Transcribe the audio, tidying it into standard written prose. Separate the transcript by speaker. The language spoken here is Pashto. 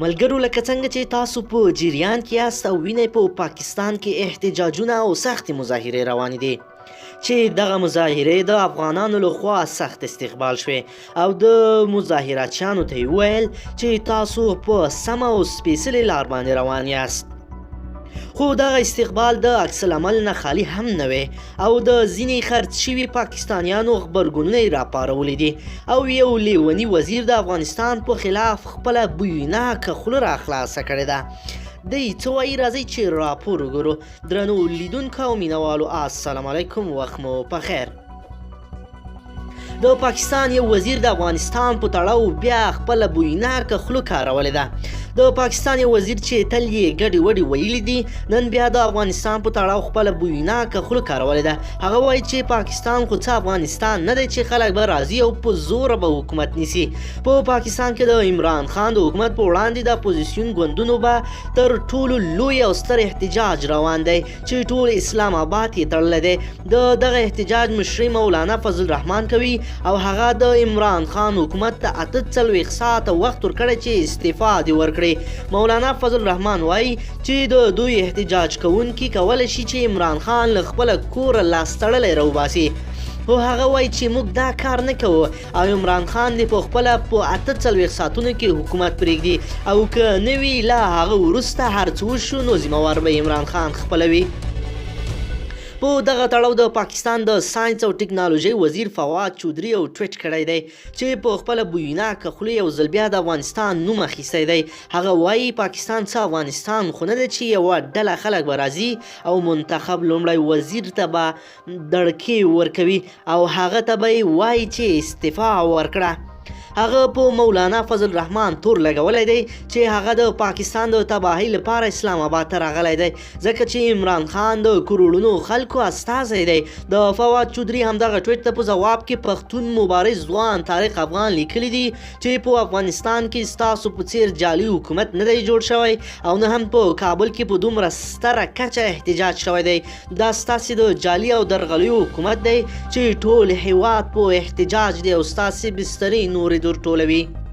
Speaker 1: ملګرو لکه څنګه چې تاسو په جریان کې یاست او وینئ په پاکستان کې احتجاجونه او سختې مظاهرې روانې دي چې دغه مظاهرې د افغانانو لخوا سخت استقبال شوې او د مظاهراتچیانو ته یې وویل چې تاسو په سمه او سپېڅلې لار باندې روان یاست. خو دغه استقبال د عکس العمل نه خالي هم نه وی او د ځینې خرڅ شوي پاکستانیانو غبرګونونه یې راپارولي دي او یو لیوني وزیر د افغانستان په خلاف خپله بویوناکه خوله راخلاصه کړې ده. دی څه وایي راځئ چې راپور وګورو. درنو لیدونکو او مینوالو السلام علیکم، وخت مو پخیر. د پاکستان یو وزیر د افغانستان په تړاو بیا خپله بویوناکه خوله کارولی ده. د پاکستان یو وزیر چې تل یې ګډې وډې ویلي دي نن بیا د افغانستان په تړاو خپله بویوناکه خوله کارولی ده. هغه وایي چې پاکستان خو څه افغانستان نه دی چې خلک به راځي او په زوره به حکومت نیسي. په پاکستان کې د عمران خان د حکومت په وړاندې د اپوزیسیون ګوندونو به تر ټولو لوی او ستر احتجاج روان دی چې ټول اسلام آباد یې تړلی دی. د دغه احتجاج مشري مولانا فضل الرحمن کوي او هغه د عمران خان حکومت ته 48 ساعته وخت ورکړی چې استعفا دې ورکړي. مولانا فضل الرحمن وایي چې د دوی احتجاج کوونکي کولی شي چې عمران خان له خپله کوره لاس تړلی راوباسي. خو هغه وایي چې موږ دا کار نه کوو او عمران خان دې په خپله په 48 ساعتونو کې حکومت پرېږدي او که نه وي له هغه وروسته هر څه وشو نو ذمهوار به عمران خان خپله وي. په دغه تړاو د پاکستان د ساینس او ټکنالوژۍ وزیر فواد چودري یو ټویټ کړی دی چې په خپله بویوناکه خوله یو ځل بیا د افغانستان نوم اخیستی دی. هغه وایي پاکستان څه افغانستان خو نه دی چې یوه ډله خلک به راځي او منتخب لومړی وزیر ته به دړکې ورکوي او هغه ته به یې وایي چې استعفا ورکړه. هغه په مولانا فضل الرحمن تور لګولی دی چې هغه د پاکستان د تباهۍ لپاره اسلام آباد ته راغلی دی ځکه چې عمران خان د کروڑونو خلکو استازی دی. د فواد چودري همدغه ټویټ ته په ځواب کې پښتون مبارز ځوان طارق افغان لیکلی دي چې په افغانستان کې ستاسو په څیر جعلي حکومت نه دی جوړ شوی او نه هم په کابل کې په دومره ستره کچه احتجاج شوی دی. دا ستاسې د جعلي او درغلیو حکومت دی چې ټول هیواد په احتجاج دی او ستاسې بسترې نورې ټولوي.